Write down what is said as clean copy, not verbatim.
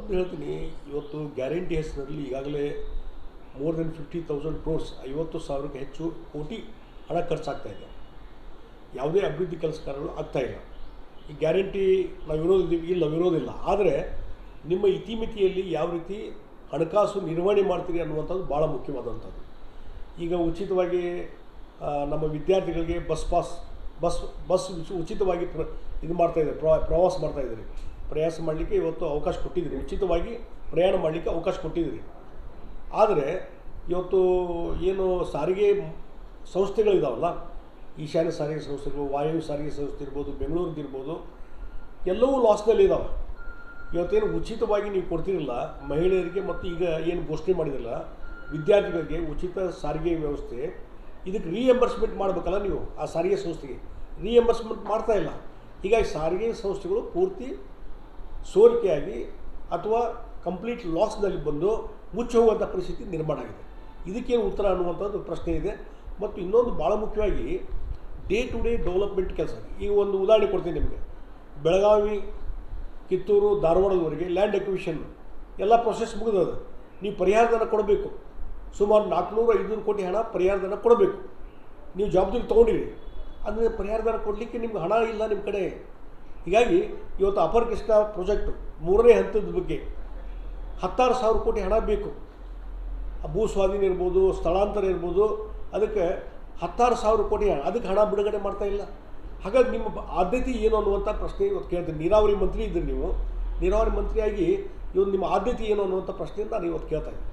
ಒಂದು ಹೇಳ್ತೀನಿ, ಇವತ್ತು ಗ್ಯಾರಂಟಿ ಹೆಸರಿನಲ್ಲಿ ಈಗಾಗಲೇ ಮೋರ್ ದೆನ್ 50,000 ಕ್ರೋರ್ಸ್ 50,000ಕ್ಕೆ ಹೆಚ್ಚು ಕೋಟಿ ಹಣ ಖರ್ಚಾಗ್ತಾ ಇದೆ. ಯಾವುದೇ ಅಭಿವೃದ್ಧಿ ಕೆಲಸ ಕಾರ್ಯಗಳು ಆಗ್ತಾಯಿಲ್ಲ. ಈ ಗ್ಯಾರಂಟಿ ನಾವು ವಿರೋಧಿದ್ದೀವಿ, ಇಲ್ಲ ವಿರೋಧಿಲ್ಲ. ಆದರೆ ನಿಮ್ಮ ಇತಿಮಿತಿಯಲ್ಲಿ ಯಾವ ರೀತಿ ಹಣಕಾಸು ನಿರ್ವಹಣೆ ಮಾಡ್ತೀರಿ ಅನ್ನುವಂಥದ್ದು ಭಾಳ ಮುಖ್ಯವಾದಂಥದ್ದು. ಈಗ ಉಚಿತವಾಗಿ ನಮ್ಮ ವಿದ್ಯಾರ್ಥಿಗಳಿಗೆ ಬಸ್ ಉಚಿತವಾಗಿ ಇದು ಮಾಡ್ತಾಯಿದ್ದಾರೆ, ಪ್ರವಾಸ ಮಾಡ್ತಾಯಿದ್ದೀರಿ. ಪ್ರಯಾಸ ಮಾಡಲಿಕ್ಕೆ ಇವತ್ತು ಅವಕಾಶ ಕೊಟ್ಟಿದ್ದೀರಿ, ಉಚಿತವಾಗಿ ಪ್ರಯಾಣ ಮಾಡಲಿಕ್ಕೆ ಅವಕಾಶ ಕೊಟ್ಟಿದ್ದೀರಿ. ಆದರೆ ಇವತ್ತು ಏನು ಸಾರಿಗೆ ಸಂಸ್ಥೆಗಳಿದಾವಲ್ಲ, ಈಶಾನ್ಯ ಸಾರಿಗೆ ಸಂಸ್ಥೆಗಳು, ವಾಯು ಸಾರಿಗೆ ಸಂಸ್ಥೆ ಇರ್ಬೋದು, ಬೆಂಗಳೂರಿದ್ದು ಇರ್ಬೋದು, ಎಲ್ಲವೂ ಲಾಸ್ನಲ್ಲಿದ್ದಾವೆ. ಇವತ್ತೇನು ಉಚಿತವಾಗಿ ನೀವು ಕೊಡ್ತಿರಲ್ಲ ಮಹಿಳೆಯರಿಗೆ, ಮತ್ತು ಈಗ ಏನು ಘೋಷಣೆ ಮಾಡಿದಿಲ್ಲ ವಿದ್ಯಾರ್ಥಿಗಳಿಗೆ ಉಚಿತ ಸಾರಿಗೆ ವ್ಯವಸ್ಥೆ, ಇದಕ್ಕೆ ರೀಎಂಬರ್ಸ್ಮೆಂಟ್ ಮಾಡಬೇಕಲ್ಲ ನೀವು. ಆ ಸಾರಿಗೆ ಸಂಸ್ಥೆಗೆ ರೀಎಂಬರ್ಸ್ಮೆಂಟ್ ಮಾಡ್ತಾಯಿಲ್ಲ. ಹೀಗಾಗಿ ಸಾರಿಗೆ ಸಂಸ್ಥೆಗಳು ಪೂರ್ತಿ ಸೋರಿಕೆಯಾಗಿ ಅಥವಾ ಕಂಪ್ಲೀಟ್ ಲಾಸ್ನಲ್ಲಿ ಬಂದು ಮುಚ್ಚಿ ಹೋಗುವಂಥ ಪರಿಸ್ಥಿತಿ ನಿರ್ಮಾಣ ಆಗಿದೆ. ಇದಕ್ಕೇನು ಉತ್ತರ ಅನ್ನುವಂಥದ್ದು ಪ್ರಶ್ನೆ ಇದೆ. ಮತ್ತು ಇನ್ನೊಂದು ಭಾಳ ಮುಖ್ಯವಾಗಿ ಡೇ ಟು ಡೇ ಡೆವಲಪ್ಮೆಂಟ್ ಕೆಲಸ. ಈಗ ಒಂದು ಉದಾಹರಣೆ ಕೊಡ್ತೀನಿ ನಿಮಗೆ. ಬೆಳಗಾವಿ, ಕಿತ್ತೂರು, ಧಾರವಾಡದವರೆಗೆ ಲ್ಯಾಂಡ್ ಎಕ್ವಿಷನ್ ಎಲ್ಲ ಪ್ರೊಸೆಸ್ ಮುಗಿದದ. ನೀವು ಪರಿಹಾರಧನ ಕೊಡಬೇಕು. ಸುಮಾರು 400-500 ಕೋಟಿ ಹಣ ಪರಿಹಾರಧನ ಕೊಡಬೇಕು. ನೀವು ಜವಾಬ್ದಾರಿ ತೊಗೊಂಡಿರಿ, ಅಂದರೆ ಪರಿಹಾರಧನ ಕೊಡಲಿಕ್ಕೆ ನಿಮ್ಗೆ ಹಣ ಇಲ್ಲ ನಿಮ್ಮ ಕಡೆ. ಹೀಗಾಗಿ ಇವತ್ತು ಅಪರ್ ಕೃಷ್ಣ ಪ್ರಾಜೆಕ್ಟ್ 3ನೇ ಹಂತದ ಬಗ್ಗೆ 16,000 ಕೋಟಿ ಹಣ ಬೇಕು. ಭೂ ಸ್ವಾಧೀನ ಇರ್ಬೋದು, ಸ್ಥಳಾಂತರ ಇರ್ಬೋದು, ಅದಕ್ಕೆ 16,000 ಕೋಟಿ ಅದಕ್ಕೆ ಹಣ ಬಿಡುಗಡೆ ಮಾಡ್ತಾಯಿಲ್ಲ. ಹಾಗಾಗಿ ನಿಮ್ಮ ಆದ್ಯತೆ ಏನು ಅನ್ನುವಂಥ ಪ್ರಶ್ನೆ ಇವತ್ತು ಕೇಳ್ತೀನಿ. ನೀರಾವರಿ ಮಂತ್ರಿ ಇದ್ದೀರಿ ನೀವು, ನೀರಾವರಿ ಮಂತ್ರಿಯಾಗಿ ಇವತ್ತು ನಿಮ್ಮ ಆದ್ಯತೆ ಏನು ಅನ್ನುವಂಥ ಪ್ರಶ್ನೆಯನ್ನು ನಾನು ಇವತ್ತು ಕೇಳ್ತಾ ಇದ್ದೀನಿ.